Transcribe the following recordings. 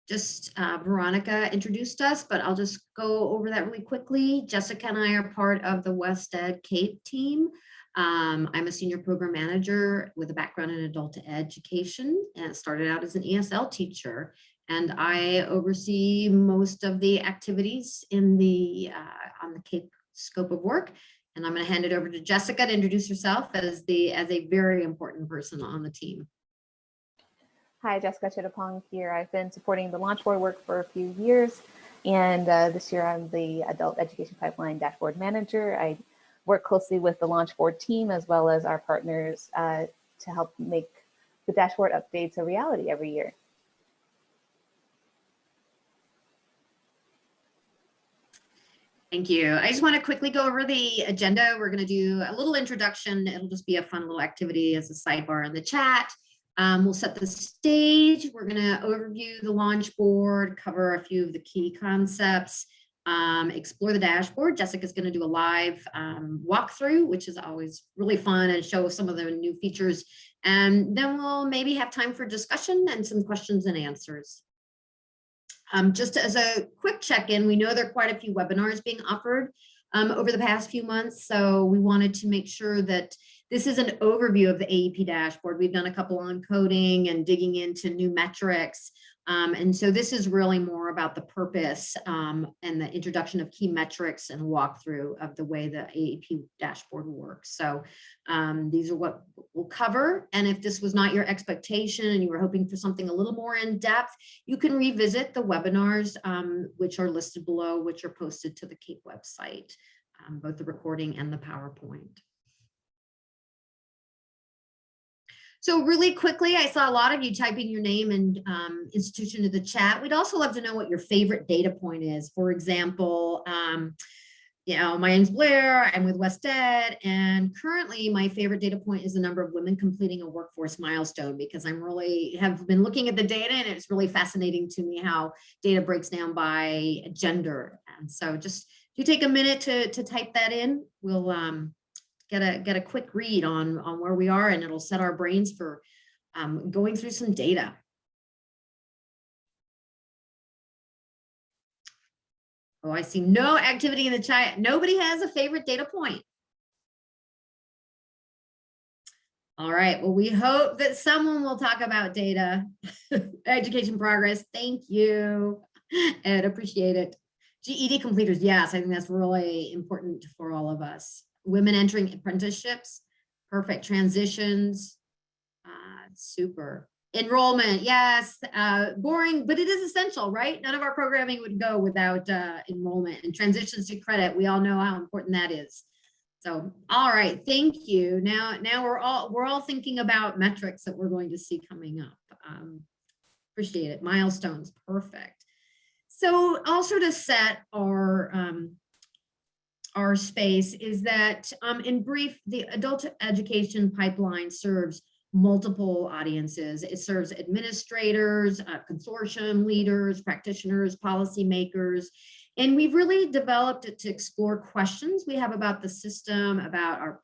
Just Veronica introduced us, but I'll just go over that really quickly. Jessica and I are part of the WestEd CAEP team. I'm a senior program manager with a background in adult education and started out as an ESL teacher. And I oversee most of the activities in the on the CAEP scope of work. And I'm going to hand it over to Jessica to introduce herself as a very important person on the team. Hi, Jessica Chittapong here. I've been supporting the LaunchBoard work for a few years, and this year I'm the Adult Education Pipeline Dashboard Manager. I work closely with the LaunchBoard team as well as our partners to help make the dashboard updates a reality every year. Thank you. I just want to quickly go over the agenda. We're going to do a little introduction. It'll just be a fun little activity as a sidebar in the chat. We'll set the stage. We're going to overview the LaunchBoard, cover a few of the key concepts, explore the dashboard. Jessica's going to do a live walkthrough, which is always really fun, and show some of the new features. And then we'll maybe have time for discussion and some questions and answers. Just as a quick check-in, we know there are quite a few webinars being offered over the past few months, so we wanted to make sure that this is an overview of the AEP dashboard. We've done a couple on coding and digging into new metrics. And so this is really more about the purpose and the introduction of key metrics and walkthrough of the way the AEP dashboard works. So these are what we'll cover. And if this was not your expectation and you were hoping for something a little more in depth, you can revisit the webinars, which are listed below, which are posted to the CAEP website, both the recording and the PowerPoint. So really quickly, I saw a lot of you typing your name and institution to the chat. We'd also love to know what your favorite data point is. For example, you know, my name's Blair, I'm with WestEd, and currently my favorite data point is the number of women completing a workforce milestone, because I'm really have been looking at the data, and it's really fascinating to me how data breaks down by gender. And so just if you take a minute to type that in, we'll get a quick read on where we are, and it'll set our brains for going through some data. Oh, I see no activity in the chat. Nobody has a favorite data point. All right, well, we hope that someone will talk about data, education progress. Thank you, Ed, appreciate it. GED completers, yes, I think that's really important for all of us. Women entering apprenticeships, perfect. Transitions, super. Enrollment, yes, boring, but it is essential, right? None of our programming would go without enrollment. And transitions to credit, we all know how important that is. So, all right, thank you. Now we're all thinking about metrics that we're going to see coming up. Appreciate it. Milestones, perfect. So also to set our space is that in brief, the adult education pipeline serves multiple audiences. It serves administrators, consortium leaders, practitioners, policymakers, and we've really developed it to explore questions we have about the system, about our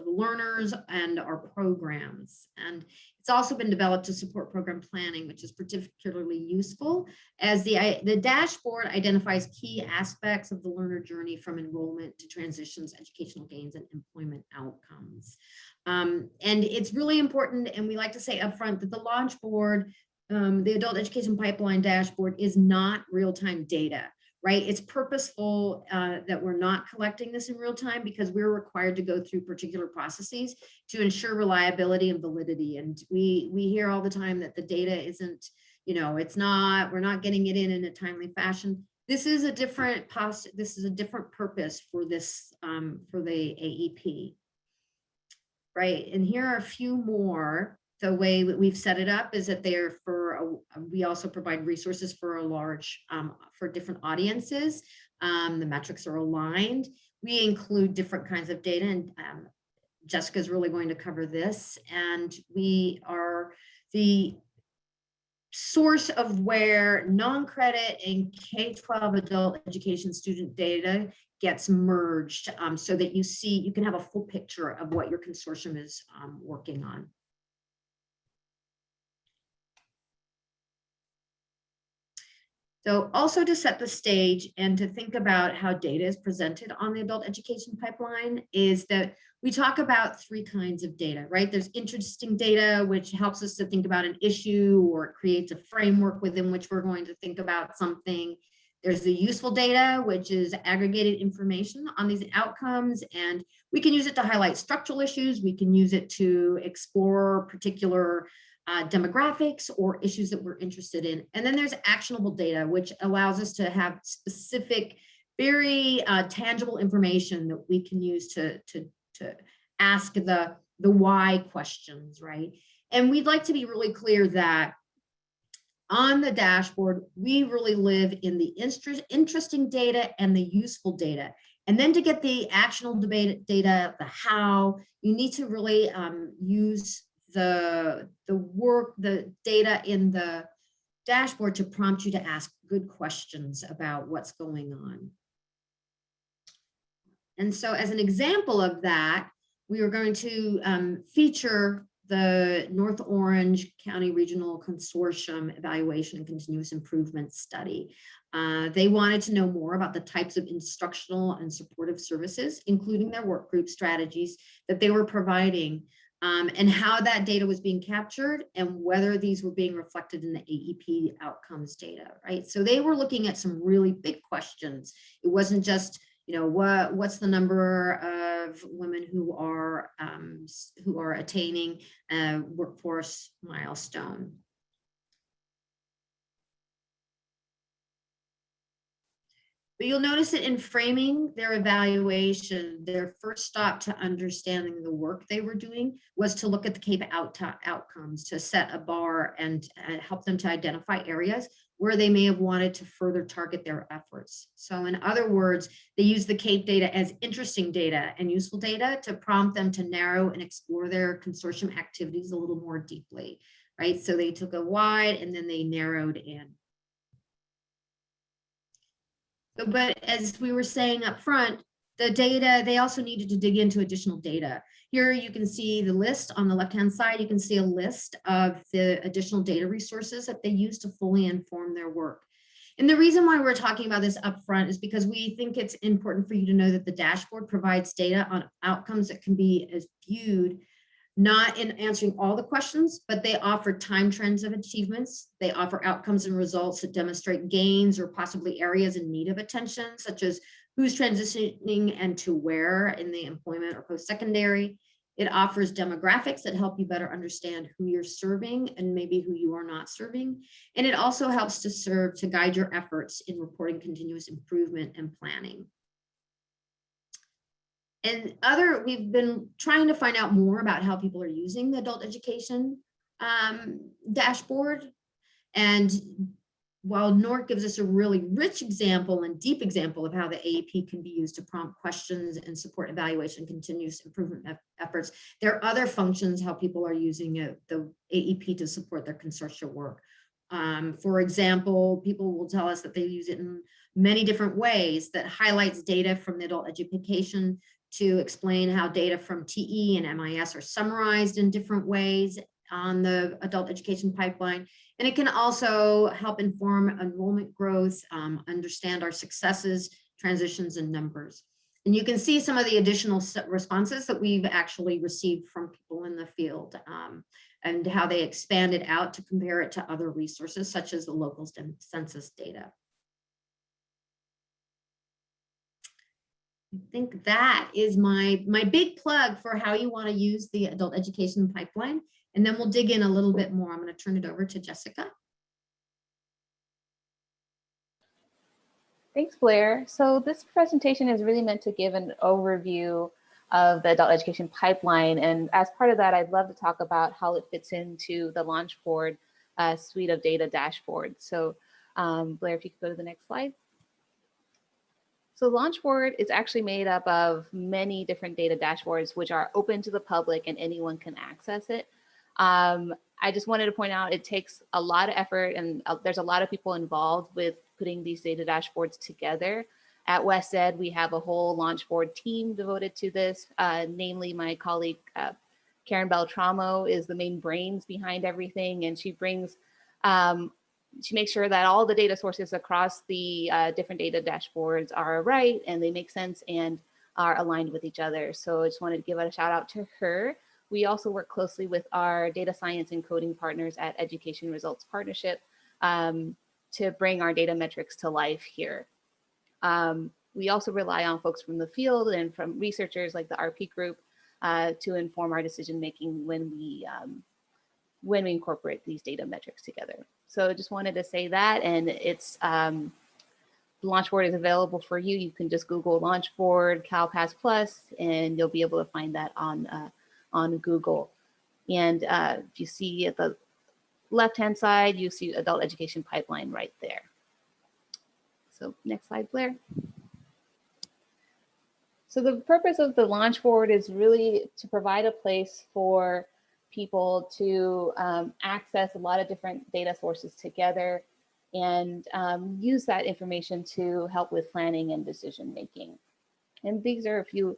learners and our programs. And it's also been developed to support program planning, which is particularly useful, as the dashboard identifies key aspects of the learner journey from enrollment to transitions, educational gains, and employment outcomes. And it's really important, and we like to say upfront that the LaunchBoard, the Adult Education Pipeline Dashboard, is not real-time data. Right? It's purposeful that we're not collecting this in real time, because we're required to go through particular processes to ensure reliability and validity. And we hear all the time that the data isn't, you know, we're not getting it in a timely fashion. This is a different purpose for this, for the AEP. Right? And here are a few more. The way that we've set it up is that they're we also provide resources for for different audiences. The metrics are aligned. We include different kinds of data, and Jessica's really going to cover this. And we are the source of where non-credit and K-12 adult education student data gets merged, so that you can have a full picture of what your consortium is working on. So also to set the stage and to think about how data is presented on the adult education pipeline is that we talk about three kinds of data, right? There's interesting data, which helps us to think about an issue or it creates a framework within which we're going to think about something. There's the useful data, which is aggregated information on these outcomes, and we can use it to highlight structural issues. We can use it to explore particular demographics or issues that we're interested in. And then there's actionable data, which allows us to have specific, very tangible information that we can use to ask the why questions, right? And we'd like to be really clear that on the dashboard, we really live in the interesting data and the useful data. And then to get the actionable data, the how, you need to really use the data in the dashboard to prompt you to ask good questions about what's going on. And so as an example of that, we are going to feature the North Orange County Regional Consortium Evaluation and Continuous Improvement Study. They wanted to know more about the types of instructional and supportive services, including their work group strategies that they were providing, and how that data was being captured and whether these were being reflected in the AEP outcomes data, right? So they were looking at some really big questions. It wasn't just, you know, what's the number of women who are attaining a workforce milestone. But you'll notice that in framing their evaluation, their first stop to understanding the work they were doing was to look at the CAEP outcomes, to set a bar and help them to identify areas where they may have wanted to further target their efforts. So in other words, they use the CAEP data as interesting data and useful data to prompt them to narrow and explore their consortium activities a little more deeply, right? So they took a wide and then they narrowed in. But as we were saying up front, the data, they also needed to dig into additional data. Here you can see the list on the left-hand side. You can see a list of the additional data resources that they use to fully inform their work. And the reason why we're talking about this up front is because we think it's important for you to know that the dashboard provides data on outcomes that can be viewed not in answering all the questions, but they offer time trends of achievements. They offer outcomes and results that demonstrate gains or possibly areas in need of attention, such as who's transitioning and to where in the employment or post-secondary. It offers demographics that help you better understand who you're serving and maybe who you are not serving. And it also helps to serve to guide your efforts in reporting continuous improvement and planning. And we've been trying to find out more about how people are using the adult education dashboard. And while NORC gives us a really rich example and deep example of how the AEP can be used to prompt questions and support evaluation, continuous improvement efforts, there are other functions how people are using the AEP to support their consortia work. For example, people will tell us that they use it in many different ways that highlights data from the adult education to explain how data from TE and MIS are summarized in different ways on the adult education pipeline. And it can also help inform enrollment growth, understand our successes, transitions, and numbers. And you can see some of the additional responses that we've actually received from people in the field and how they expand it out to compare it to other resources, such as the local census data. I think that is my big plug for how you want to use the adult education pipeline. And then we'll dig in a little bit more. I'm going to turn it over to Jessica. Thanks, Blair. So this presentation is really meant to give an overview of the adult education pipeline. And as part of that, I'd love to talk about how it fits into the LaunchBoard suite of data dashboards. So Blair, if you could go to the next slide. So LaunchBoard is actually made up of many different data dashboards, which are open to the public and anyone can access it. I just wanted to point out it takes a lot of effort and there's a lot of people involved with putting these data dashboards together. At West Ed, we have a whole LaunchBoard team devoted to this, namely my colleague, Karen Beltramo is the main brains behind everything. And she brings to make sure that all the data sources across the different data dashboards are right and they make sense and are aligned with each other. So I just wanted to give a shout out to her. We also work closely with our data science and coding partners at Education Results Partnership to bring our data metrics to life here. We also rely on folks from the field and from researchers like the RP group to inform our decision making when we incorporate these data metrics together. So I just wanted to say that, and it's LaunchBoard is available for you. You can just Google LaunchBoard CalPass Plus, and you'll be able to find that on Google. And if you see at the left-hand side, you see Adult Education Pipeline right there. So next slide, Blair. So the purpose of the LaunchBoard is really to provide a place for people to access a lot of different data sources together and use that information to help with planning and decision making. And these are a few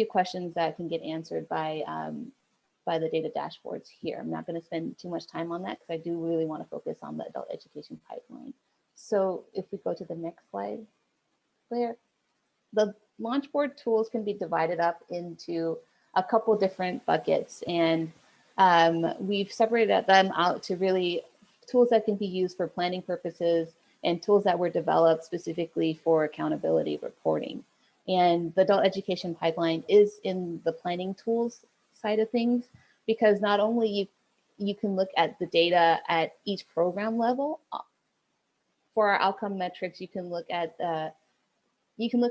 questions that can get answered by the data dashboards here. I'm not going to spend too much time on that because I do really want to focus on the adult education pipeline. So if we go to the next slide, Claire, the LaunchBoard tools can be divided up into a couple different buckets, and we've separated them out to really tools that can be used for planning purposes and tools that were developed specifically for accountability reporting. And the adult education pipeline is in the planning tools side of things, because not only you can look at the data at each program level. For our outcome metrics, you can look at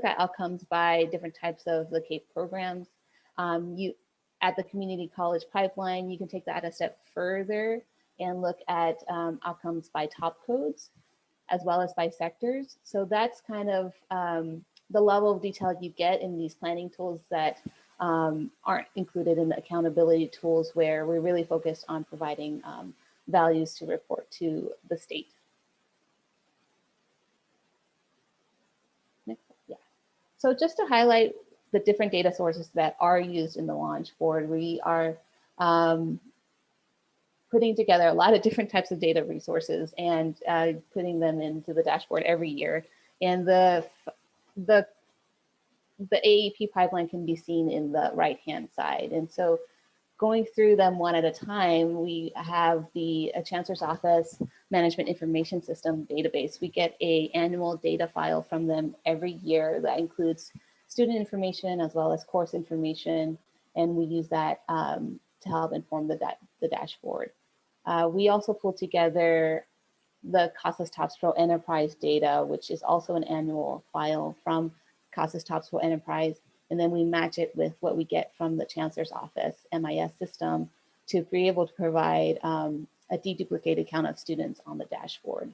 outcomes by different types of the CAEP programs. At the community college pipeline, you can take that a step further and look at outcomes by top codes as well as by sectors. So that's kind of the level of detail you get in these planning tools that aren't included in the accountability tools, where we're really focused on providing values to report to the state. Next, yeah. So just to highlight the different data sources that are used in the LaunchBoard, we are putting together a lot of different types of data resources and putting them into the dashboard every year. And the AEP pipeline can be seen in the right-hand side. And so going through them one at a time, we have the Chancellor's Office Management Information System database. We get an annual data file from them every year that includes student information as well as course information, and we use that to help inform the dashboard. We also pull together the CASAS TOPS Pro Enterprise data, which is also an annual file from CASAS TOPS Pro Enterprise, and then we match it with what we get from the Chancellor's Office MIS system to be able to provide a de-duplicated count of students on the dashboard.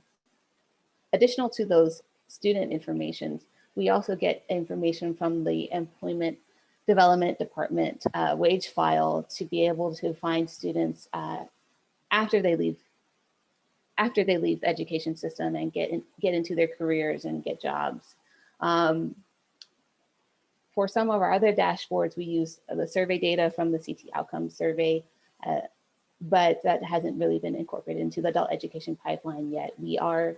Additional to those student informations, we also get information from the Employment Development Department wage file to be able to find students after they leave the education system and get into their careers and get jobs. For some of our other dashboards, we use the survey data from the CT Outcomes survey, but that hasn't really been incorporated into the adult education pipeline yet. We are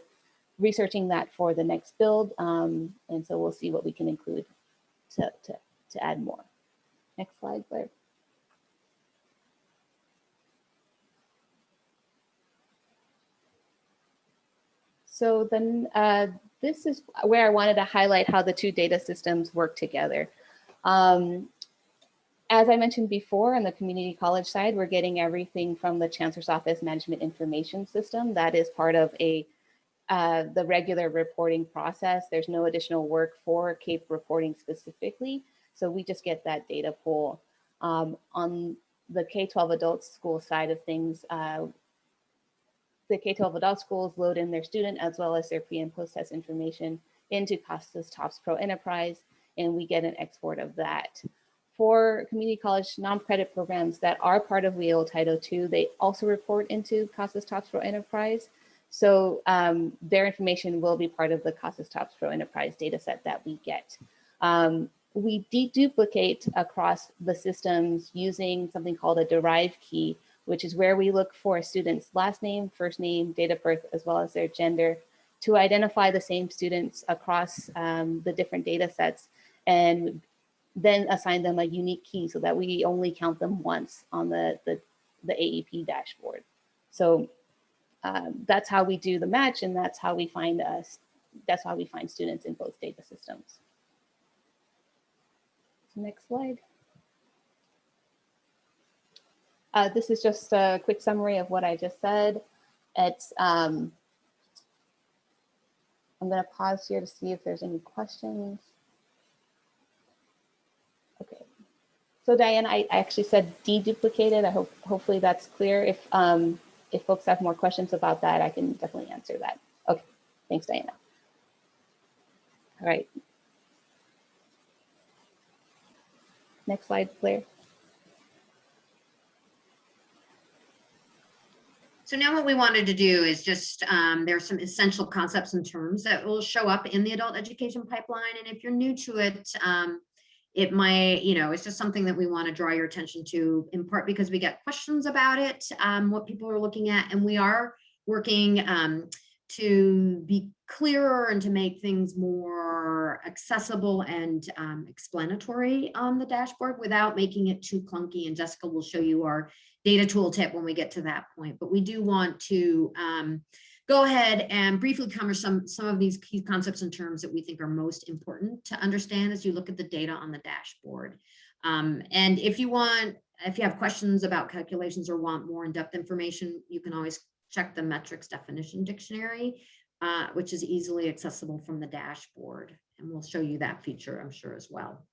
researching that for the next build, and so we'll see what we can include to add more. Next slide, Blair. So then this is where I wanted to highlight how the two data systems work together. As I mentioned before, on the community college side, we're getting everything from the Chancellor's Office Management Information System. That is part of the regular reporting process. There's no additional work for CAEP reporting specifically, so we just get that data pool. On the K-12 adult school side of things, the K-12 adult schools load in their student as well as their pre and post test information into CASAS TOPS Pro Enterprise, and we get an export of that. For community college non-credit programs that are part of WEO Title II, they also report into CASAS TOPS Pro Enterprise. So their information will be part of the CASAS TOPS Pro Enterprise data set that we get. We deduplicate across the systems using something called a derived key, which is where we look for a student's last name, first name, date of birth, as well as their gender, to identify the same students across the different data sets, and then assign them a unique key so that we only count them once on the AEP dashboard. So that's how we do the match, and that's how we find students in both data systems. Next slide. This is just a quick summary of what I just said. It's I'm going to pause here to see if there's any questions. Okay. So Diane, I actually said de-duplicated. I hopefully that's clear. If folks have more questions about that, I can definitely answer that. Okay. Thanks, Diana. All right. Next slide, Claire. So now what we wanted to do is just, there's some essential concepts and terms that will show up in the adult education pipeline. And if you're new to it, it might, it's just something that we want to draw your attention to, in part because we get questions about it, what people are looking at, and we are working to be clearer and to make things more accessible and explanatory on the dashboard without making it too clunky. And Jessica will show you our data tooltip when we get to that point. But we do want to go ahead and briefly cover some of these key concepts and terms that we think are most important to understand as you look at the data on the dashboard. And if you have questions about calculations or want more in-depth information, you can always check the metrics definition dictionary, which is easily accessible from the dashboard. And we'll show you that feature, I'm sure, as well.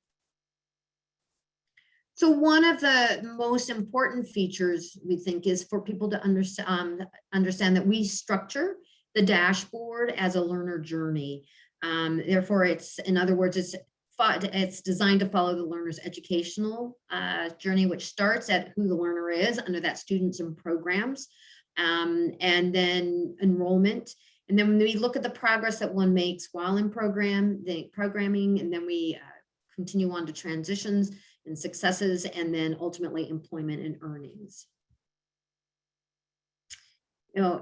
So one of the most important features we think is for people to understand that we structure the dashboard as a learner journey. Therefore, in other words, it's designed to follow the learner's educational journey, which starts at who the learner is under that students and programs, and then enrollment. And then when we look at the progress that one makes while in programming, and then we continue on to transitions and successes, and then ultimately employment and earnings.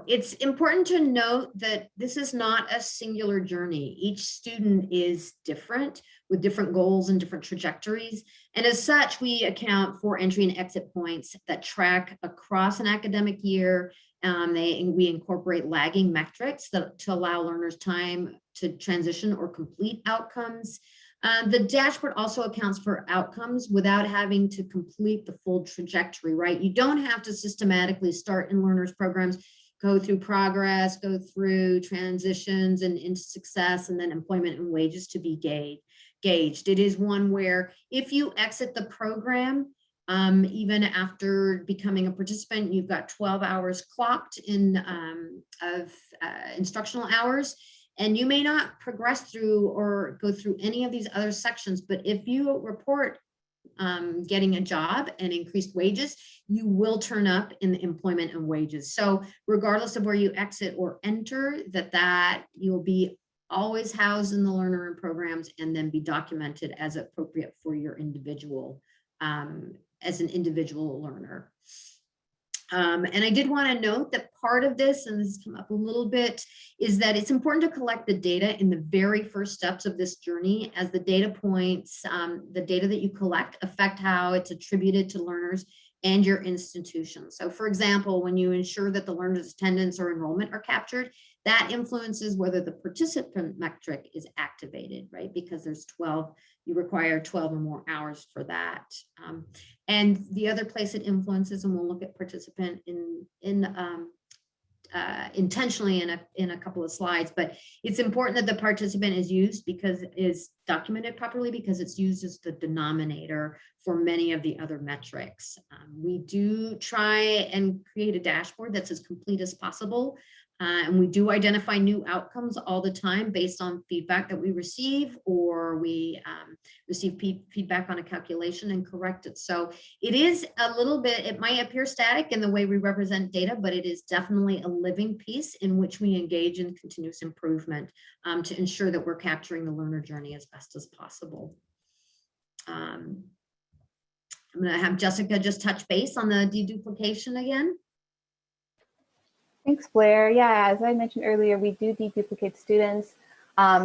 It's important to note that this is not a singular journey. Each student is different with different goals and different trajectories. And as such, we account for entry and exit points that track across an academic year. We incorporate lagging metrics to allow learners time to transition or complete outcomes. The dashboard also accounts for outcomes without having to complete the full trajectory, right? You don't have to systematically start in learners programs, go through progress, go through transitions and into success, and then employment and wages to be gauged. It is one where if you exit the program, even after becoming a participant, you've got 12 hours clocked of instructional hours. And you may not progress through or go through any of these other sections, but if you report getting a job and increased wages, you will turn up in the employment and wages. So regardless of where you exit or enter, that you'll be always housed in the learner and programs, and then be documented as appropriate for your individual, as an individual learner. And I did want to note that part of this, and this has come up a little bit, is that it's important to collect the data in the very first steps of this journey, as the data points, the data that you collect affect how it's attributed to learners and your institution. So for example, when you ensure that the learner's attendance or enrollment are captured, that influences whether the participant metric is activated, right? Because there's 12, you require 12 or more hours for that. And the other place it influences, and we'll look at participant intentionally in a couple of slides, but it's important that the participant is documented properly, because it's used as the denominator for many of the other metrics. We do try and create a dashboard that's as complete as possible. And we do identify new outcomes all the time based on feedback that we receive, or we receive feedback on a calculation and correct it. So it is a little bit, it might appear static in the way we represent data, but it is definitely a living piece in which we engage in continuous improvement to ensure that we're capturing the learner journey as best as possible. I'm going to have Jessica just touch base on the deduplication again. Thanks, Blair. Yeah, as I mentioned earlier, we do deduplicate students.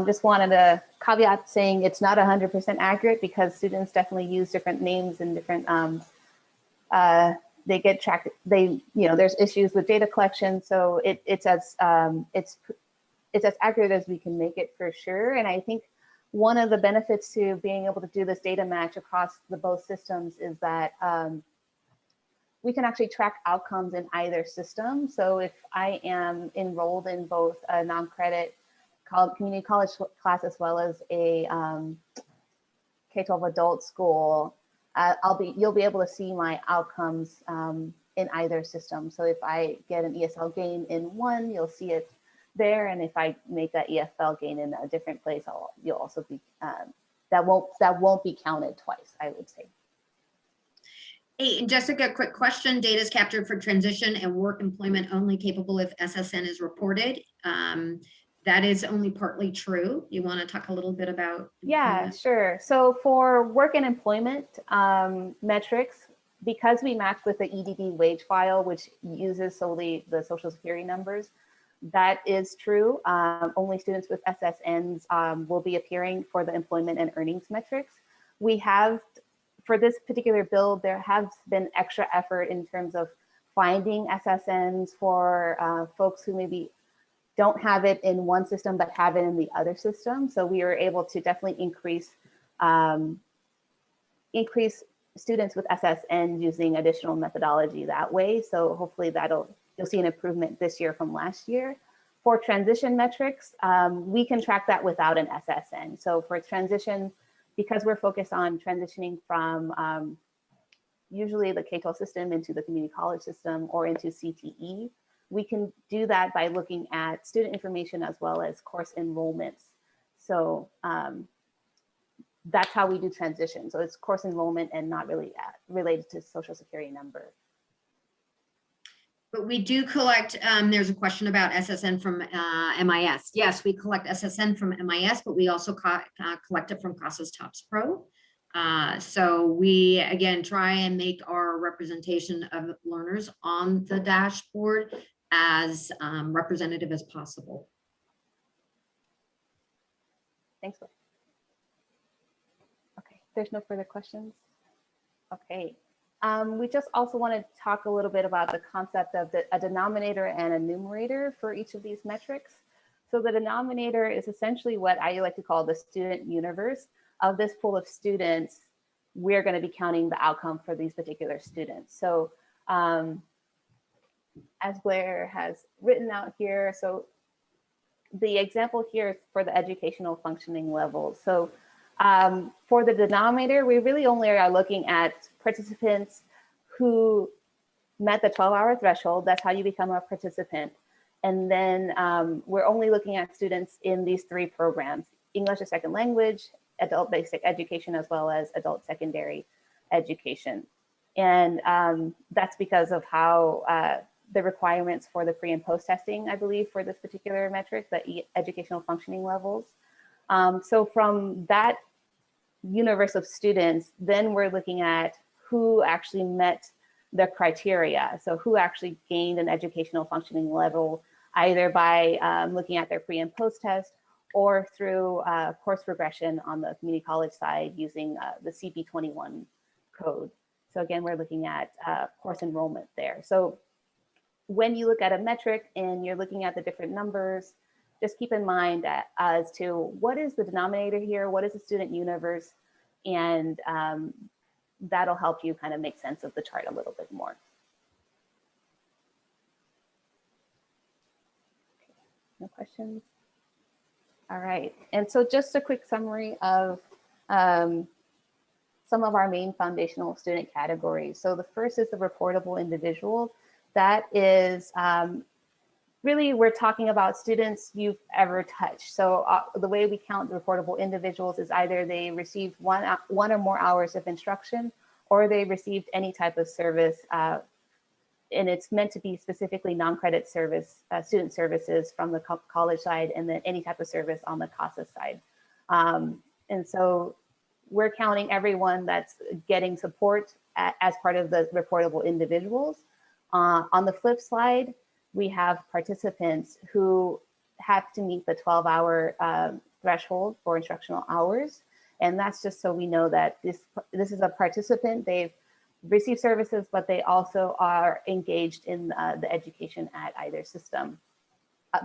Just wanted to caveat saying it's not 100% accurate because students definitely use different names and different, they get tracked, there's issues with data collection. So it's as accurate as we can make it for sure. And I think one of the benefits to being able to do this data match across both systems is that we can actually track outcomes in either system. So if I am enrolled in both a non-credit community college class as well as a K-12 adult school, you'll be able to see my outcomes in either system. So if I get an ESL gain in one, you'll see it there, and if I make that EFL gain in a different place, you'll also be that won't be counted twice, I would say. Hey, Jessica, quick question. Data is captured for transition and work employment only capable if SSN is reported. That is only partly true. You want to talk a little bit about? Yeah, sure. So for work and employment metrics, because we match with the EDD wage file, which uses solely the Social Security numbers, that is true. Only students with SSNs will be appearing for the employment and earnings metrics. We have, for this particular build, there has been extra effort in terms of finding SSNs for folks who maybe don't have it in one system, but have it in the other system. So we were able to definitely increase students with SSN using additional methodology that way. So hopefully you'll see an improvement this year from last year. For transition metrics, we can track that without an SSN. So for transition, because we're focused on transitioning from usually the K-12 system into the community college system or into CTE, we can do that by looking at student information as well as course enrollments. So that's how we do transition. So it's course enrollment and not really related to Social Security number. But we do collect, there's a question about SSN from MIS. Yes, we collect SSN from MIS, but we also collect it from CASA's TOPS Pro. So we, again, try and make our representation of learners on the dashboard as representative as possible. Thanks. Okay, there's no further questions. Okay. We just also want to talk a little bit about the concept of a denominator and a numerator for each of these metrics. So the denominator is essentially what I like to call the student universe. Of this pool of students, we're going to be counting the outcome for these particular students. So as Blair has written out here, so the example here is for the educational functioning level. So for the denominator, we really only are looking at participants who met the 12-hour threshold. That's how you become a participant. And then we're only looking at students in these three programs: English as second language, adult basic education, as well as adult secondary education. And that's because of how the requirements for the pre and post testing, I believe, for this particular metric, the educational functioning levels. So from that universe of students, then we're looking at who actually met the criteria. So who actually gained an educational functioning level, either by looking at their pre and post test or through course progression on the community college side using the CP21 code. So again, we're looking at course enrollment there. So when you look at a metric and you're looking at the different numbers, just keep in mind as to what is the denominator here, what is the student universe, and that'll help you kind of make sense of the chart a little bit more. Okay. No questions? All right, and so just a quick summary of some of our main foundational student categories. So the first is the reportable individual. That is really, we're talking about students you've ever touched. So the way we count the reportable individuals is either they received one or more hours of instruction, or they received any type of service, and it's meant to be specifically non-credit service, student services from the college side, and then any type of service on the CASA side. And so we're counting everyone that's getting support as part of the reportable individuals. On the flip side, we have participants who have to meet the 12-hour threshold for instructional hours. And that's just so we know that this is a participant. They've received services, but they also are engaged in the education at either system.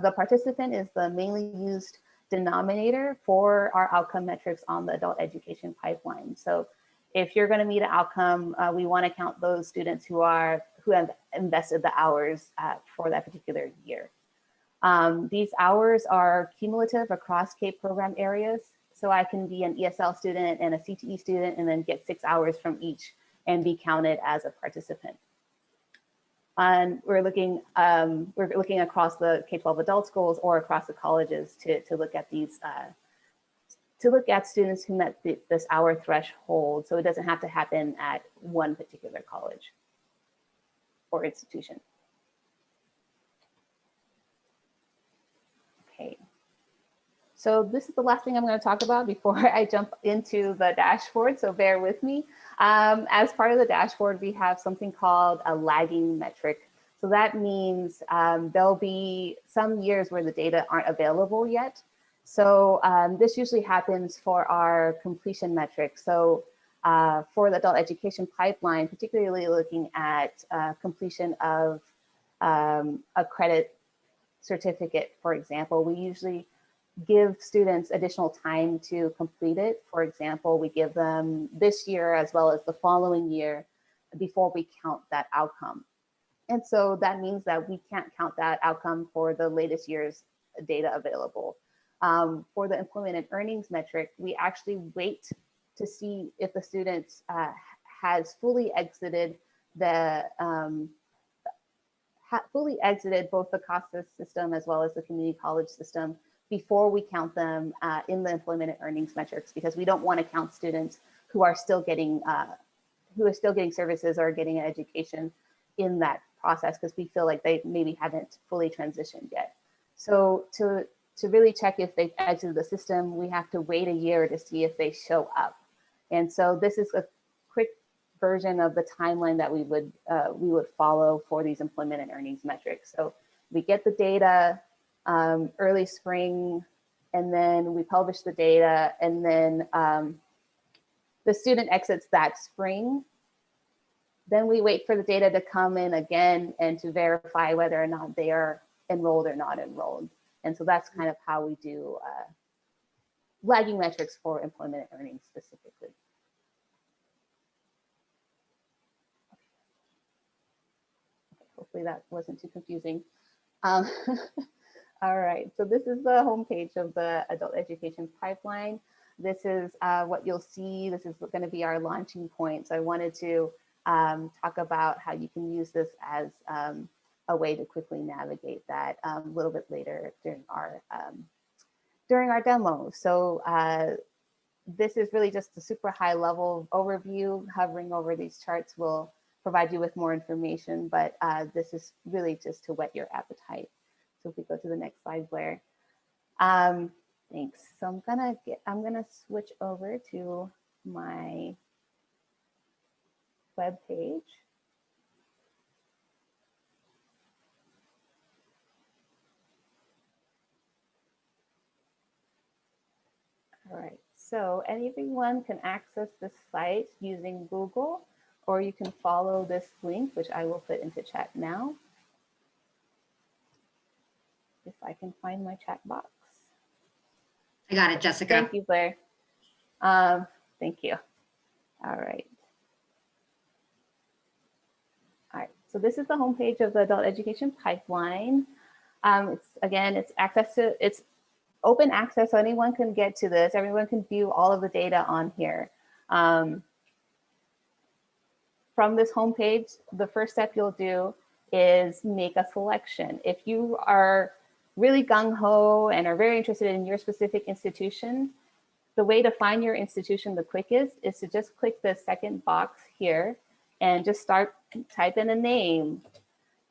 The participant is the mainly used denominator for our outcome metrics on the adult education pipeline. So if you're going to meet an outcome, we want to count those students who have invested the hours for that particular year. These hours are cumulative across CAEP program areas. So I can be an ESL student and a CTE student and then get 6 hours from each and be counted as a participant. And we're looking across the K-12 adult schools or across the colleges to look at these, to look at students who met this hour threshold. So it doesn't have to happen at one particular college or institution. Okay. So this is the last thing I'm going to talk about before I jump into the dashboard, so bear with me. As part of the dashboard, we have something called a lagging metric. So that means there'll be some years where the data aren't available yet. So this usually happens for our completion metric. So for the adult education pipeline, particularly looking at completion of a credit certificate, for example, we usually give students additional time to complete it. For example, we give them this year as well as the following year before we count that outcome. And so that means that we can't count that outcome for the latest year's data available. For the employment and earnings metric, we actually wait to see if the student has fully exited the both the CASA system as well as the community college system before we count them in the employment and earnings metrics, because we don't want to count students who are still getting services or getting an education in that process, because we feel like they maybe haven't fully transitioned yet. So to really check if they've exited the system, we have to wait a year to see if they show up. And so this is a quick version of the timeline that we would follow for these employment and earnings metrics. So we get the data early spring, and then we publish the data, and then the student exits that spring. Then we wait for the data to come in again and to verify whether or not they are enrolled or not enrolled. And so that's kind of how we do lagging metrics for employment and earnings specifically. Okay, hopefully that wasn't too confusing. All right, so this is the homepage of the adult education pipeline. This is what you'll see. This is going to be our launching point. So I wanted to talk about how you can use this as a way to quickly navigate that a little bit later during our demo. So this is really just a super high level overview. Hovering over these charts will provide you with more information, but this is really just to whet your appetite. So if we go to the next slide, Blair. Thanks. So I'm gonna switch over to my web page. All right, so anyone can access this site using Google, or you can follow this link, which I will put into chat now. If I can find my chat box. I got it, Jessica. Thank you, Blair. Thank you. All right. All right, so this is the homepage of the adult education pipeline. It's open access, so anyone can get to this. Everyone can view all of the data on here. From this homepage, the first step you'll do is make a selection. If you are really gung-ho and are very interested in your specific institution, the way to find your institution the quickest is to just click the second box here and just type in a name.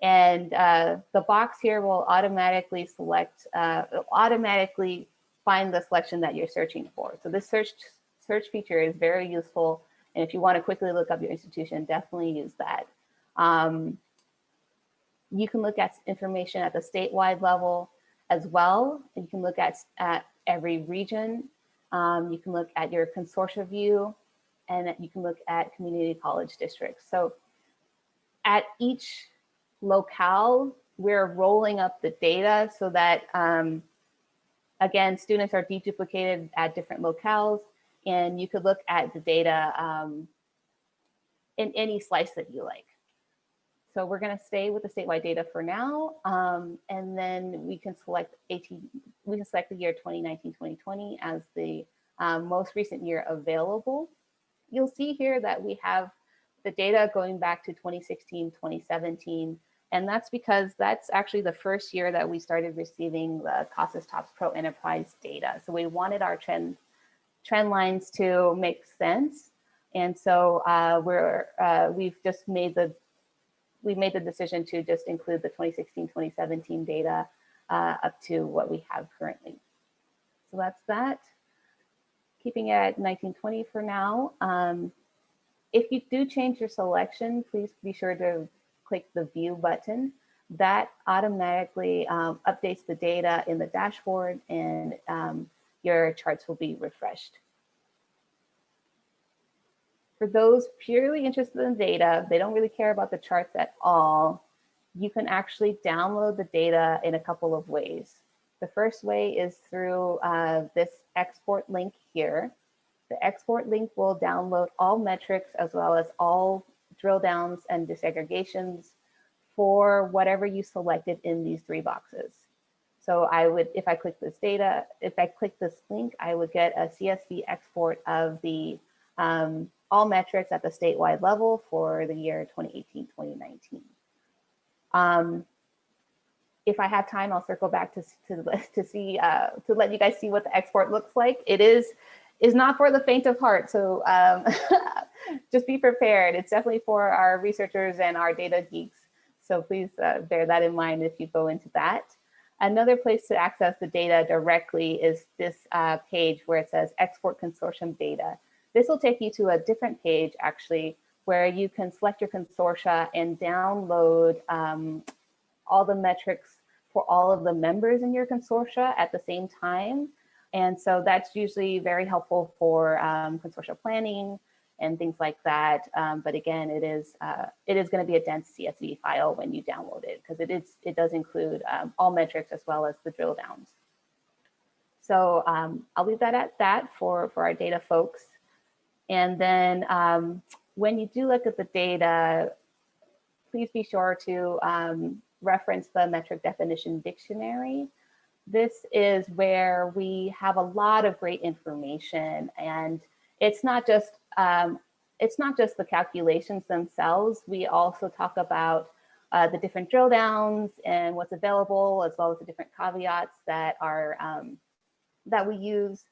And the box here will automatically find the selection that you're searching for. So this search feature is very useful And if you want to quickly look up your institution, definitely use that. You can look at information at the statewide level as well. You can look at every region. You can look at your consortia view, and you can look at community college districts. So at each locale, we're rolling up the data so that, again, students are deduplicated at different locales, and you could look at the data in any slice that you like. So we're going to stay with the statewide data for now, and then we can select the year 2019-2020 as the most recent year available. You'll see here that we have the data going back to 2016, 2017, and that's because that's actually the first year that we started receiving the CASAS TOPS Pro Enterprise data. So we wanted our trend lines to make sense, and so we've just made the decision to just include the 2016-2017 data up to what we have currently. So that's that. Keeping it at 1920 for now. If you do change your selection, please be sure to click the view button. That automatically updates the data in the dashboard, and your charts will be refreshed. For those purely interested in data, they don't really care about the charts at all, you can actually download the data in a couple of ways. The first way is through this export link here. The export link will download all metrics as well as all drill downs and disaggregations for whatever you selected in these 3 boxes. So I would, if I click this link, I would get a CSV export of the all metrics at the statewide level for the year 2018-2019. If I have time, I'll circle back to let you guys see what the export looks like. It is not for the faint of heart, so just be prepared. It's definitely for our researchers and our data geeks. So please bear that in mind if you go into that. Another place to access the data directly is this page where it says Export Consortium Data. This will take you to a different page, actually, where you can select your consortia and download all the metrics for all of the members in your consortia at the same time. And so that's usually very helpful for consortia planning and things like that. But again, it is going to be a dense CSV file when you download it, because it does include all metrics as well as the drill downs. So I'll leave that at that for our data folks. And then when you do look at the data, please be sure to reference the metric definition dictionary. This is where we have a lot of great information, and it's not just the calculations themselves. We also talk about the different drill downs and what's available, as well as the different caveats that are that we use,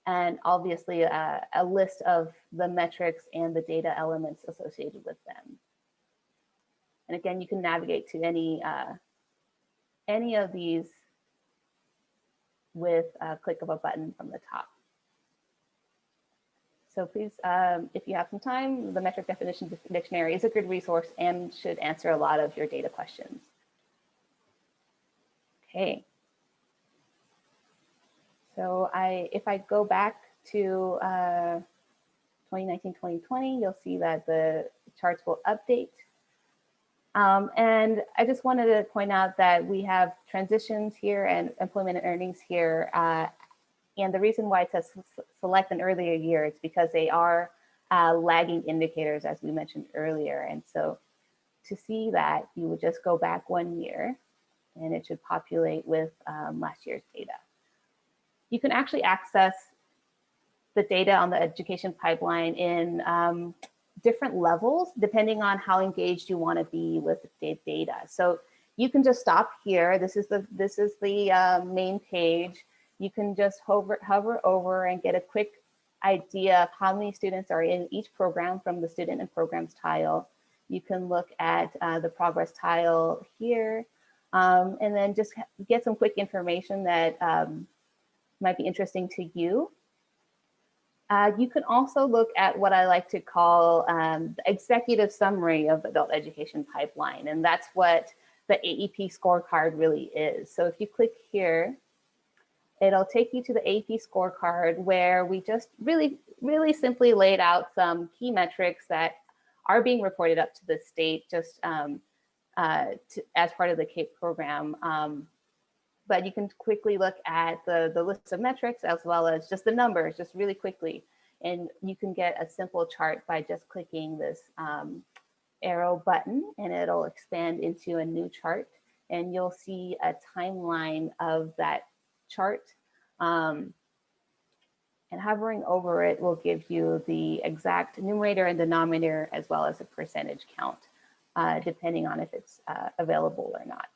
and obviously a list of the metrics and the data elements associated with them. And again, you can navigate to any of these with a click of a button from the top. So please, if you have some time, the metric definition dictionary is a good resource and should answer a lot of your data questions. Okay. So if I go back to 2019-2020, you'll see that the charts will update. And I just wanted to point out that we have transitions here and employment and earnings here. And the reason why it says select an earlier year is because they are lagging indicators, as we mentioned earlier. And so to see that, you would just go back 1 year and it should populate with last year's data. You can actually access the data on the education pipeline in different levels, depending on how engaged you want to be with the data. So you can just stop here. This is the main page. You can just hover over and get a quick idea of how many students are in each program from the student and programs tile. You can look at the progress tile here, and then just get some quick information that might be interesting to you. You can also look at what I like to call the executive summary of the adult education pipeline, and that's what the AEP scorecard really is. So if you click here, it'll take you to the AEP scorecard where we just really simply laid out some key metrics that are being reported up to the state just as part of the CAEP program. But you can quickly look at the list of metrics as well as just the numbers, just really quickly. And you can get a simple chart by just clicking this arrow button, and it'll expand into a new chart. And you'll see a timeline of that chart. And hovering over it will give you the exact numerator and denominator, as well as a percentage count, depending on if it's available or not.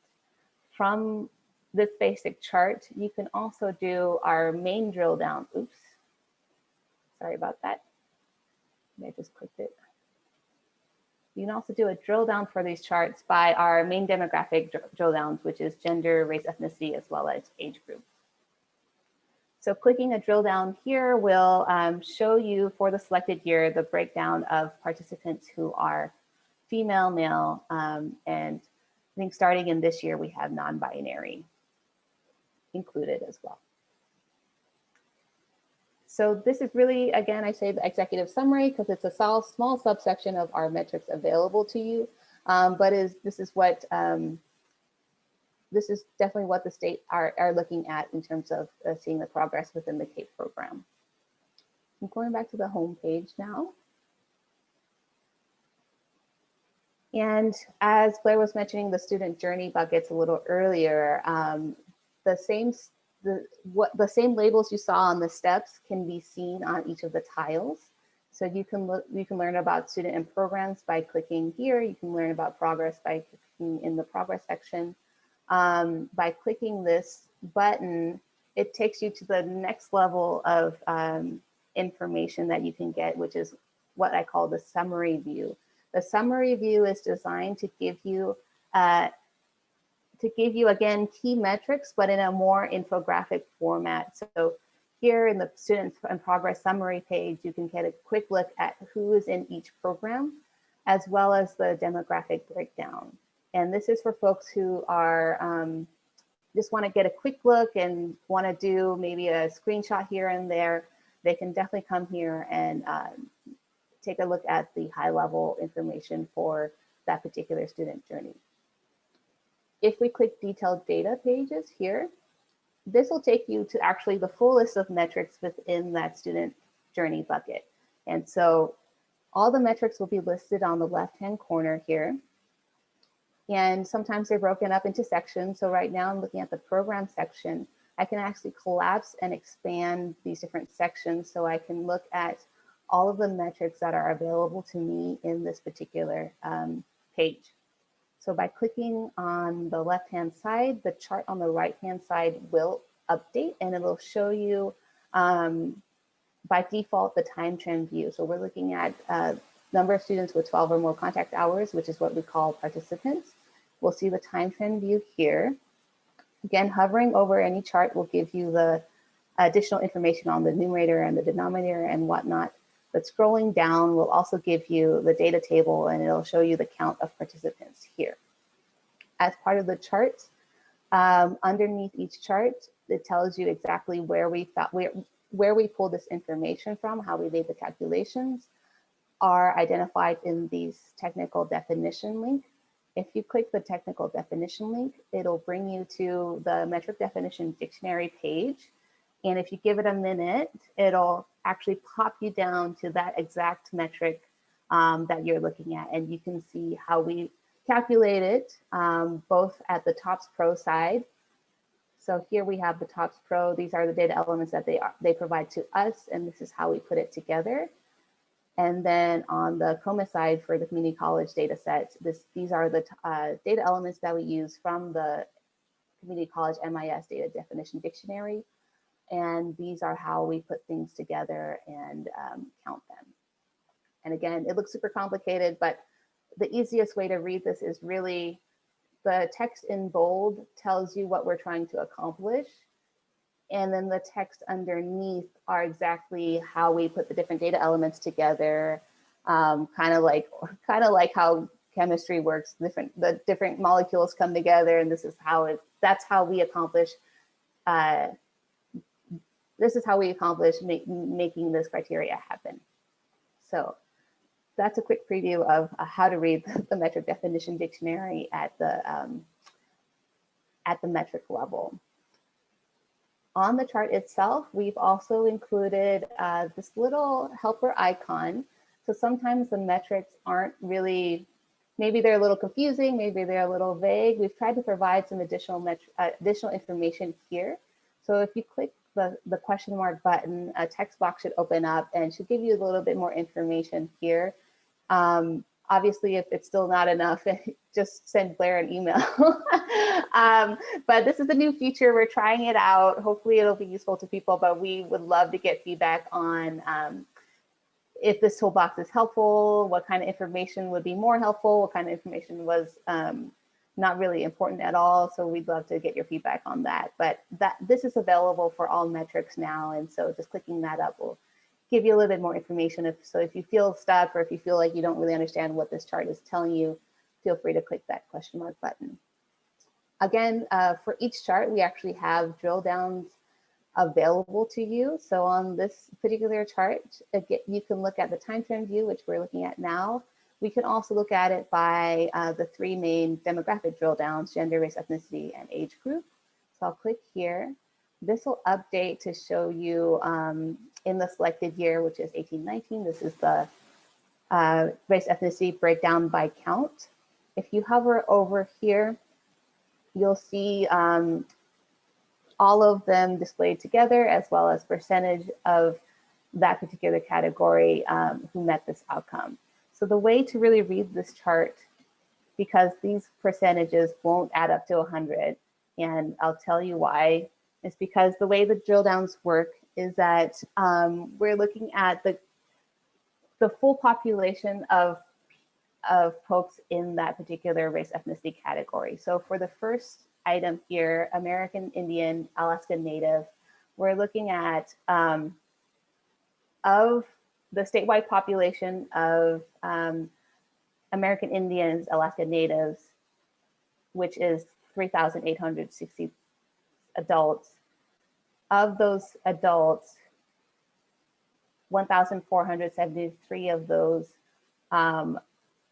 From this basic chart, you can also do our main drill down. Oops, sorry about that. I just clicked it. You can also do a drill down for these charts by our main demographic drill downs, which is gender, race, ethnicity, as well as age group. So clicking a drill down here will show you for the selected year the breakdown of participants who are female, male, and I think starting in this year, we have non-binary included as well. So this is really, again, I say the executive summary because it's a small subsection of our metrics available to you, but this is definitely what the state are looking at in terms of seeing the progress within the CAEP program. I'm going back to the home page now. And as Blair was mentioning the student journey buckets a little earlier, the same labels you saw on the steps can be seen on each of the tiles. So you can learn about student and programs by clicking here. You can learn about progress by clicking in the progress section. By clicking this button, it takes you to the next level of information that you can get, which is what I call the summary view. The summary view is designed to give you again, key metrics, but in a more infographic format. So here in the student and progress summary page, you can get a quick look at who is in each program, as well as the demographic breakdown. And this is for folks who are just want to get a quick look and want to do maybe a screenshot here and there. They can definitely come here and take a look at the high level information for that particular student journey. If we click detailed data pages here, this will take you to actually the full list of metrics within that student journey bucket. And so all the metrics will be listed on the left-hand corner here. And sometimes they're broken up into sections. So right now I'm looking at the program section. I can actually collapse and expand these different sections so I can look at all of the metrics that are available to me in this particular page. So by clicking on the left-hand side, the chart on the right-hand side will update, and it'll show you by default the time trend view. So we're looking at number of students with 12 or more contact hours, which is what we call participants. We'll see the time trend view here. Again, hovering over any chart will give you the additional information on the numerator and the denominator and whatnot. But scrolling down will also give you the data table, and it'll show you the count of participants here. As part of the chart, underneath each chart, it tells you exactly where we pulled this information from, how we made the calculations, are identified in these technical definition link. If you click the technical definition link, it'll bring you to the metric definition dictionary page. And if you give it a minute, it'll actually pop you down to that exact metric that you're looking at. And you can see how we calculate it both at the TOPS Pro side. So here we have the TOPS Pro. These are the data elements that they provide to us, and this is how we put it together. And then on the COMA side for the community college data set, these are the data elements that we use from the community college MIS data definition dictionary. And these are how we put things together and count them. And again, it looks super complicated, but the easiest way to read this is really the text in bold tells you what we're trying to accomplish. And then the text underneath are exactly how we put the different data elements together, kind of like how chemistry works. The different molecules come together, and that's how we accomplish. This is how we accomplish making this criteria happen. So that's a quick preview of how to read the metric definition dictionary at the metric level. On the chart itself, we've also included this little helper icon. So sometimes the metrics aren't really, maybe they're a little confusing, maybe they're a little vague. We've tried to provide some additional information here. So if you click the question mark button, a text box should open up and should give you a little bit more information here. Obviously, if it's still not enough, just send Blair an email. But this is a new feature. We're trying it out. Hopefully it'll be useful to people, but we would love to get feedback on if this toolbox is helpful, what kind of information would be more helpful, what kind of information was not really important at all. So we'd love to get your feedback on that. But this is available for all metrics now. And so just clicking that up will give you a little bit more information. If you feel stuck or if you feel like you don't really understand what this chart is telling you, feel free to click that question mark button. Again, for each chart, we actually have drill downs available to you. So on this particular chart, again, you can look at the time frame view, which we're looking at now. We can also look at it by the three main demographic drill downs: gender, race, ethnicity, and age group. So I'll click here. This will update to show you in the selected year, which is 1819. This is the race ethnicity breakdown by count. If you hover over here, you'll see all of them displayed together, as well as percentage of that particular category who met this outcome. So the way to really read this chart, because these percentages won't add up to 100, and I'll tell you why, is because the way the drill downs work is that we're looking at the full population of folks in that particular race ethnicity category. So for the first item here, American Indian, Alaska Native, we're looking at of the statewide population of American Indians, Alaska Natives, which is 3,860 adults. Of those adults, 1,473 of those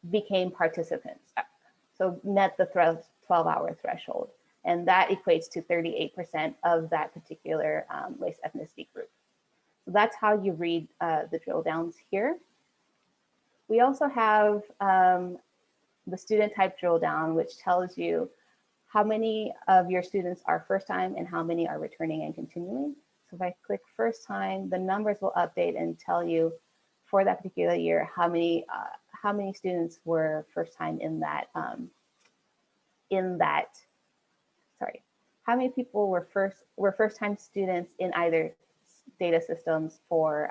became participants. So met the 12-hour threshold. And that equates to 38% of that particular race ethnicity group. So that's how you read the drill downs here. We also have the student type drill down, which tells you how many of your students are first time and how many are returning and continuing. So if I click first time, the numbers will update and tell you for that particular year how many students were first time how many people were first time students in either data systems for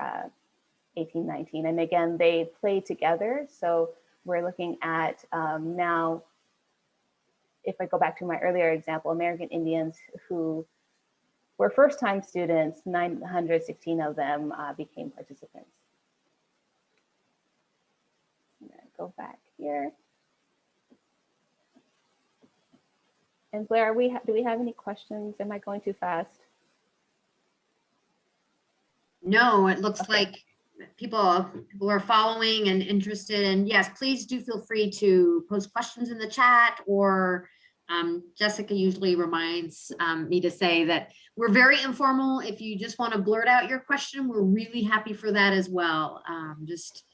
1819. And again, they play together. So we're looking at now, if I go back to my earlier example, American Indians who were first time students, 916 of them became participants. I'm gonna go back here. And Blair, do we have any questions? Am I going too fast? No, it looks Okay. like people are following and interested. And yes, please do feel free to post questions in the chat, or Jessica usually reminds me to say that we're very informal. If you just want to blurt out your question, we're really happy for that as well. Just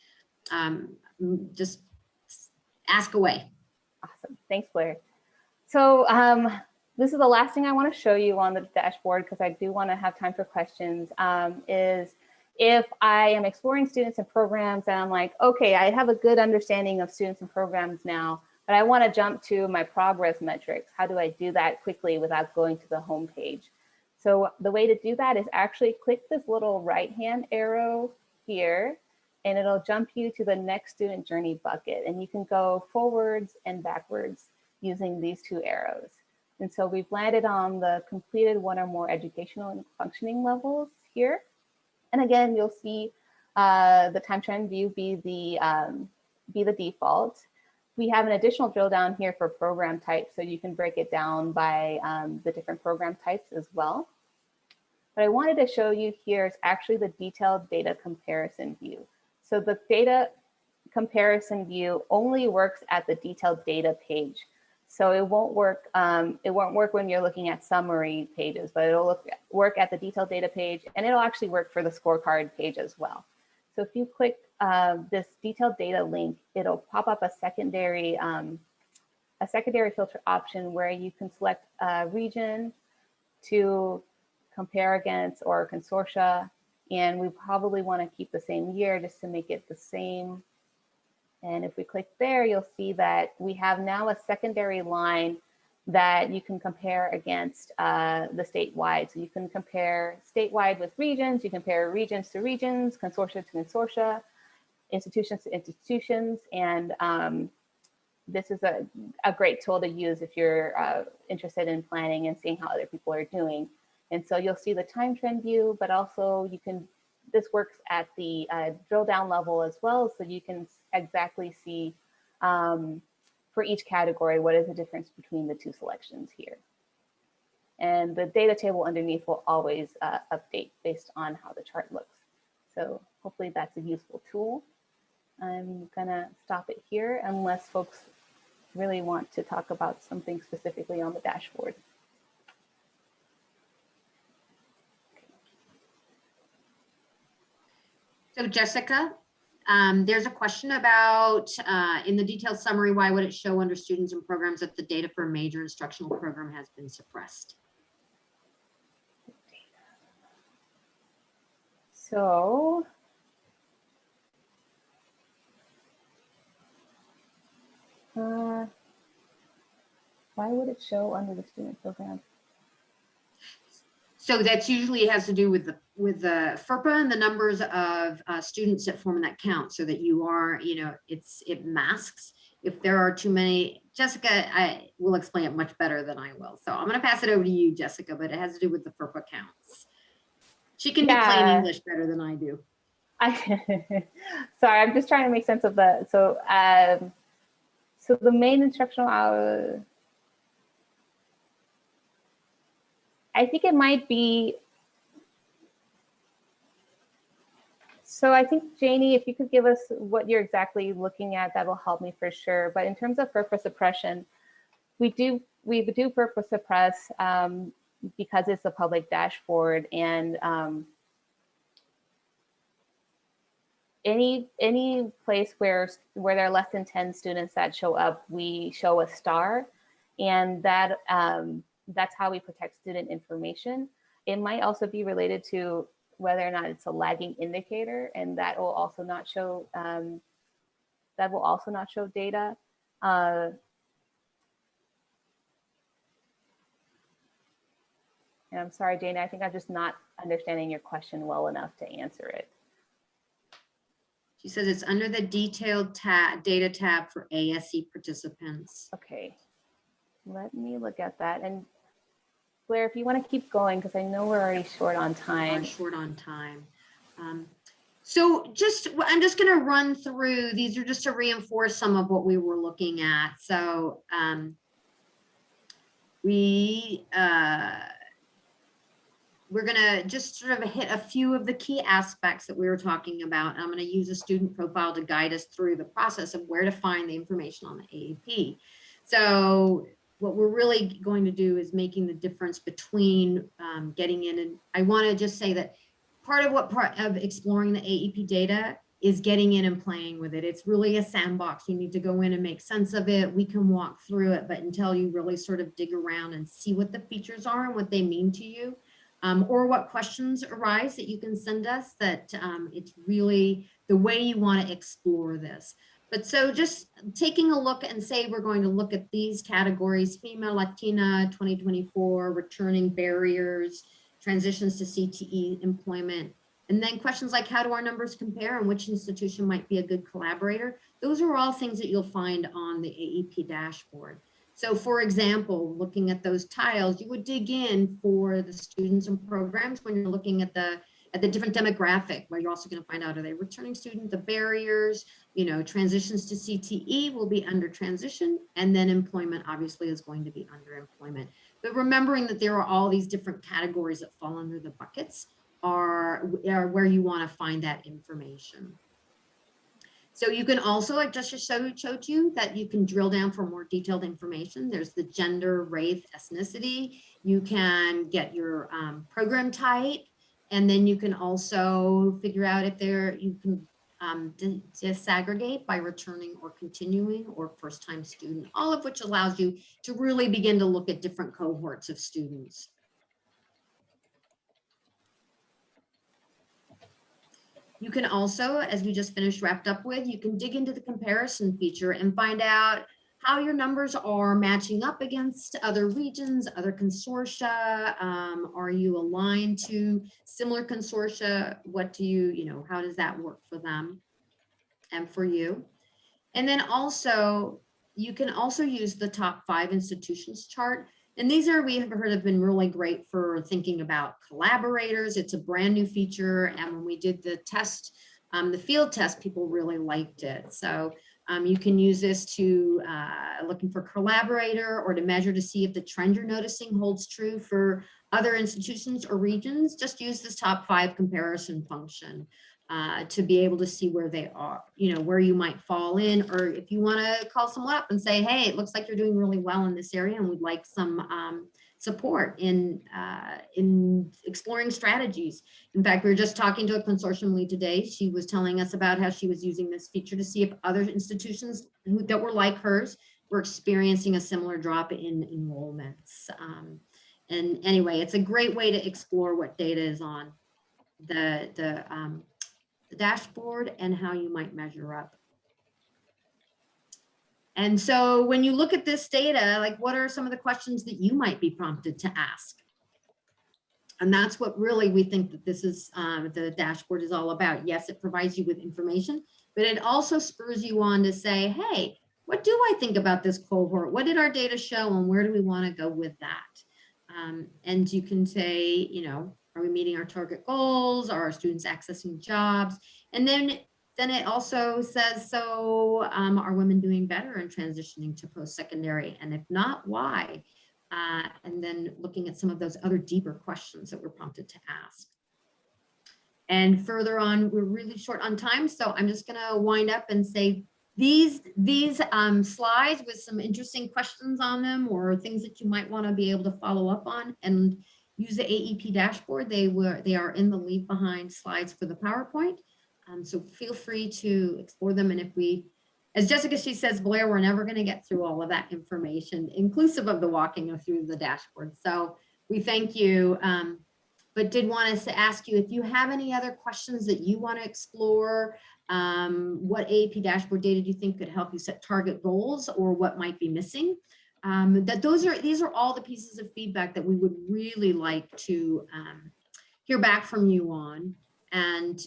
ask away. Awesome. Thanks, Blair. So this is the last thing I want to show you on the dashboard, because I do want to have time for questions, is if I am exploring students and programs and I'm like, okay, I have a good understanding of students and programs now, but I want to jump to my progress metrics. How do I do that quickly without going to the home page? So the way to do that is actually click this little right-hand arrow here, and it'll jump you to the next student journey bucket. And you can go forwards and backwards using these two arrows. And so we've landed on the completed one or more educational and functioning levels here. And again, you'll see the time trend view be the default. We have an additional drill down here for program type, so you can break it down by the different program types as well. What I wanted to show you here is actually the detailed data comparison view. So the data comparison view only works at the detailed data page. So it won't work when you're looking at summary pages, but it'll work at the detailed data page, and it'll actually work for the scorecard page as well. So if you click this detailed data link, it'll pop up a secondary filter option where you can select a region to compare against or consortia. And we probably want to keep the same year just to make it the same. And if we click there, you'll see that we have now a secondary line that you can compare against the statewide. So you can compare statewide with regions, you compare regions to regions, consortia to consortia, institutions to institutions. And this is a great tool to use if you're interested in planning and seeing how other people are doing. And so you'll see the time trend view, but also this works at the drill down level as well. So you can exactly see for each category, what is the difference between the two selections here. And the data table underneath will always update based on how the chart looks. So hopefully that's a useful tool. I'm gonna stop it here unless folks really want to talk about something specifically on the dashboard. So Jessica, there's a question about in the detailed summary, why would it show under students and programs that the data for a major instructional program has been suppressed? So why would it show under the student program? So that's usually has to do with the FERPA and the numbers of students that form that count, so that you are, it masks if there are too many. Jessica, I will explain it much better than I will. So I'm going to pass it over to you, Jessica, but it has to do with the FERPA counts. She can do plain English better than I do. Sorry, I'm just trying to make sense of that. So, so the main instructional hour, I think it might be. So I think, Janie, if you could give us what you're exactly looking at, that will help me for sure. But in terms of FERPA suppression, we do FERPA suppress because it's a public dashboard, and any place where there are less than 10 students that show up, we show a star, and that that's how we protect student information. It might also be related to whether or not it's a lagging indicator, and that will also not show data. And I'm sorry, Dana, I think I'm just not understanding your question well enough to answer it. She says it's under the detailed data tab for ASE participants. Okay, let me look at that. And Blair, if you want to keep going, because I know we're already short on time. We're short on time. So I'm just going to run through, these are just to reinforce some of what we were looking at. So we're going to just sort of hit a few of the key aspects that we were talking about. I'm going to use a student profile to guide us through the process of where to find the information on the AEP. So what we're really going to do is making the difference between getting in. And I want to just say that part of exploring the AEP data is getting in and playing with it. It's really a sandbox. You need to go in and make sense of it. We can walk through it, but until you really sort of dig around and see what the features are and what they mean to you, or what questions arise that you can send us, that it's really the way you want to explore this. But so just taking a look and say we're going to look at these categories: female, Latina, 2024, returning barriers, transitions to CTE employment, and then questions like how do our numbers compare and which institution might be a good collaborator. Those are all things that you'll find on the AEP dashboard. So for example, looking at those tiles, you would dig in for the students and programs when you're looking at the different demographic, where you're also going to find out, are they returning student, the barriers, you know, transitions to CTE will be under transition, and then employment obviously is going to be under employment. But remembering that there are all these different categories that fall under the buckets are where you want to find that information. So you can also, like just showed you, that you can drill down for more detailed information. There's the gender, race, ethnicity. You can get your program type, and then you can also figure out if you can disaggregate by returning or continuing or first-time student, all of which allows you to really begin to look at different cohorts of students. You can also, as we just wrapped up with, you can dig into the comparison feature and find out how your numbers are matching up against other regions, other consortia. Are you aligned to similar consortia? What do you, how does that work for them and for you? And then also, you can also use the top 5 institutions chart. And these we have heard have been really great for thinking about collaborators. It's a brand new feature. And when we did the test, the field test, people really liked it. So you can use this to looking for collaborator, or to measure to see if the trend you're noticing holds true for other institutions or regions. Just use this top 5 comparison function to be able to see where they are, where you might fall in, or if you want to call someone up and say, hey, it looks like you're doing really well in this area and we'd like some support in exploring strategies. In fact, we were just talking to a consortium lead today. She was telling us about how she was using this feature to see if other institutions that were like hers were experiencing a similar drop in enrollments. And anyway, it's a great way to explore what data is on the dashboard and how you might measure up. And so when you look at this data, like, what are some of the questions that you might be prompted to ask? And that's what really we think that this is, the dashboard is all about. Yes, it provides you with information, but it also spurs you on to say, hey, what do I think about this cohort? What did our data show, and where do we want to go with that? And you can say, are we meeting our target goals? Are our students accessing jobs? And then it also says, so are women doing better in transitioning to post-secondary? And if not, why? And then looking at some of those other deeper questions that we're prompted to ask. And further on, we're really short on time, so I'm just going to wind up and say these slides with some interesting questions on them, or things that you might want to be able to follow up on and use the AEP dashboard. They are in the leave behind slides for the PowerPoint. So feel free to explore them. And if as Jessica, she says, Blair, we're never going to get through all of that information, inclusive of the walking through the dashboard. So we thank you, but did want us to ask you if you have any other questions that you want to explore. What AEP dashboard data do you think could help you set target goals, or what might be missing? These are all the pieces of feedback that we would really like to hear back from you on. And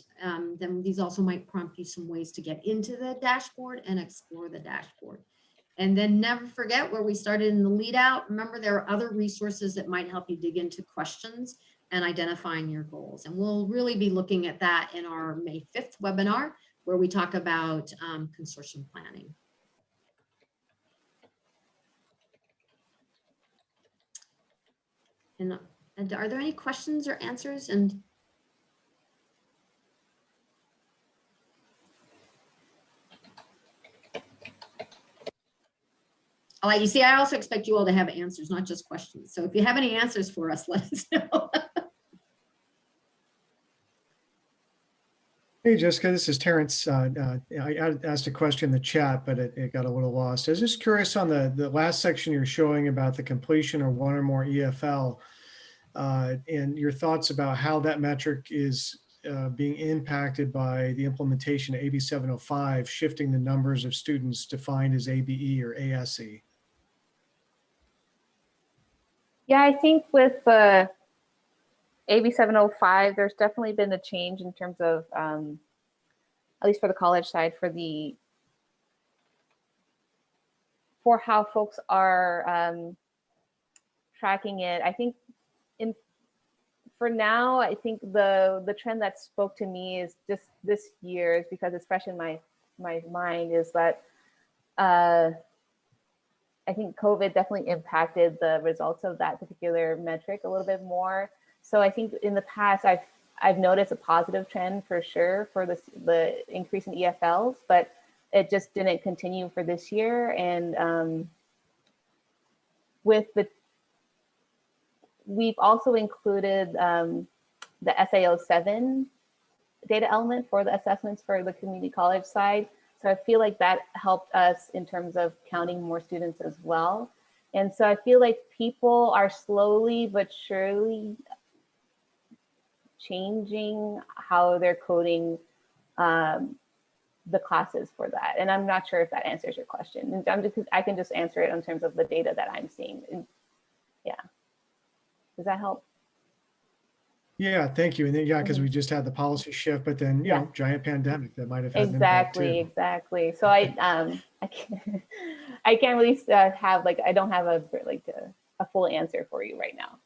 then these also might prompt you some ways to get into the dashboard and explore the dashboard. And then never forget where we started in the lead out. Remember, there are other resources that might help you dig into questions and identifying your goals. And we'll really be looking at that in our May 5th webinar, where we talk about consortium planning. And are there any questions or answers? And you see, I also expect you all to have answers, not just questions. So if you have any answers for us, let us know. Hey, Jessica, this is Terrence. I asked a question in the chat, but it got a little lost. I was just curious on the last section you're showing about the completion of one or more EFL, and your thoughts about how that metric is being impacted by the implementation of AB 705, shifting the numbers of students defined as ABE or ASE. Yeah, I think with AB 705, there's definitely been a change in terms of, at least for the college side, for for how folks are tracking it, I think for now, I think the trend that spoke to me is just this year, is because it's fresh in my mind, is that I think COVID definitely impacted the results of that particular metric a little bit more. So I think in the past, I've noticed a positive trend for sure for the increase in EFLs, but it just didn't continue for this year. And we've also included the SAO7 data element for the assessments for the community college side. So I feel like that helped us in terms of counting more students as well. And so I feel like people are slowly but surely changing how they're coding the classes for that. And I'm not sure if that answers your question. And I can just answer it in terms of the data that I'm seeing. And yeah. Does that help? Yeah, thank you. And then, yeah, because we just had the policy shift, but then, you know, giant pandemic that might have had an impact too. Exactly. So I can't really have I don't have a full answer for you right now.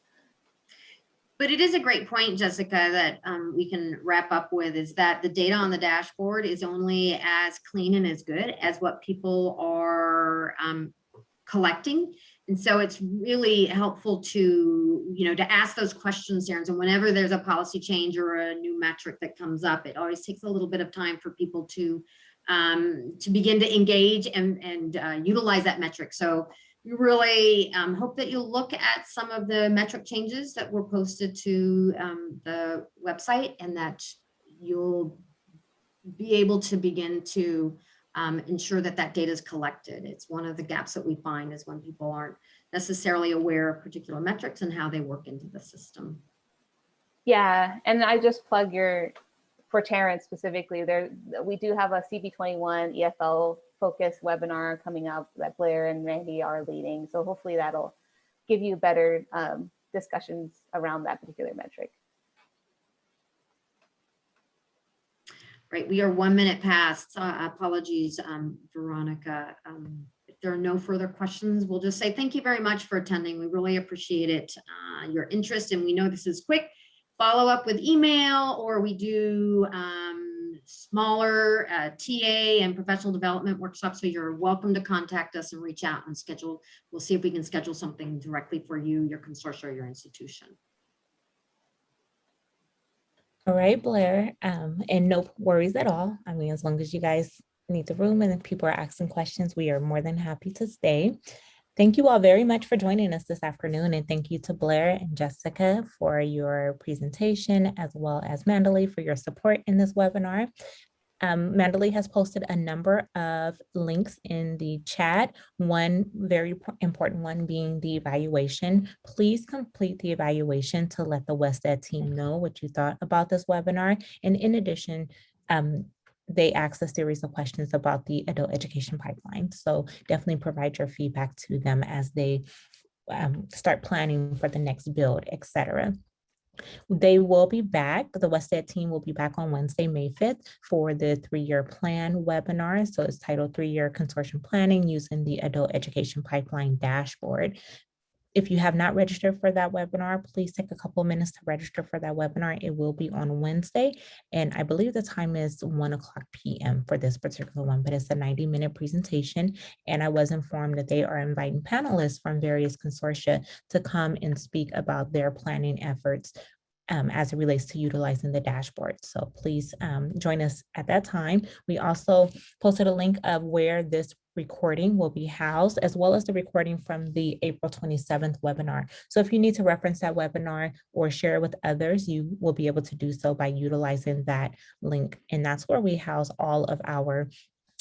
But it is a great point, Jessica, that we can wrap up with, is that the data on the dashboard is only as clean and as good as what people are collecting. And so it's really helpful to, to ask those questions, Darren. And whenever there's a policy change or a new metric that comes up, it always takes a little bit of time for people to begin to engage and utilize that metric. So we really hope that you'll look at some of the metric changes that were posted to the website, and that you'll be able to begin to ensure that that data is collected. It's one of the gaps that we find, is when people aren't necessarily aware of particular metrics and how they work into the system. Yeah, and I just plug for Terrence specifically, we do have a CB21 EFL focused webinar coming up that Blair and Randy are leading. So hopefully that'll give you better discussions around that particular metric. Right, we are 1 minute past. Apologies, Veronica. If there are no further questions, we'll just say thank you very much for attending. We really appreciate it, your interest, and we know this is quick. Follow up with email, or we do smaller TA and professional development workshops. So you're welcome to contact us and reach out and schedule. We'll see if we can schedule something directly for you, your consortium, or your institution. All right, Blair, and no worries at all. I mean, as long as you guys need the room and people are asking questions, we are more than happy to stay. Thank you all very much for joining us this afternoon, and thank you to Blair and Jessica for your presentation, as well as Mandalee for your support in this webinar. Mandalee has posted a number of links in the chat, one very important one being the evaluation. Please complete the evaluation to let the WestEd team know what you thought about this webinar. And in addition, they asked a series of questions about the adult education pipeline. So definitely provide your feedback to them as they start planning for the next build, etc. They will be back. The WestEd team will be back on Wednesday, May 5th for the 3-year plan webinar. So it's titled 3-Year Consortium Planning Using the Adult Education Pipeline Dashboard. If you have not registered for that webinar, please take a couple minutes to register for that webinar. It will be on Wednesday, and I believe the time is 1:00 p.m. for this particular one, but it's a 90-minute presentation, and I was informed that they are inviting panelists from various consortia to come and speak about their planning efforts as it relates to utilizing the dashboard. So please join us at that time. We also posted a link of where this recording will be housed, as well as the recording from the April 27th webinar. So if you need to reference that webinar or share it with others, you will be able to do so by utilizing that link. And that's where we house all of our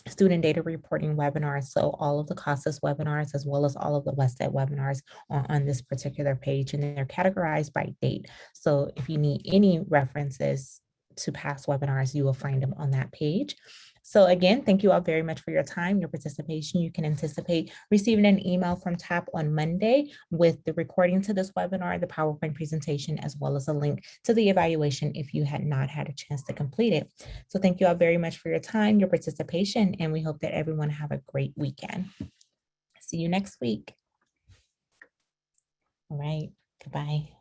student data reporting webinars. So all of the CASAS webinars, as well as all of the WestEd webinars on this particular page, and they're categorized by date. So if you need any references to past webinars, you will find them on that page. So again, thank you all very much for your time, your participation. You can anticipate receiving an email from TAP on Monday with the recording to this webinar, the PowerPoint presentation, as well as a link to the evaluation if you had not had a chance to complete it. So thank you all very much for your time, your participation, and we hope that everyone have a great weekend. See you next week. All right, goodbye.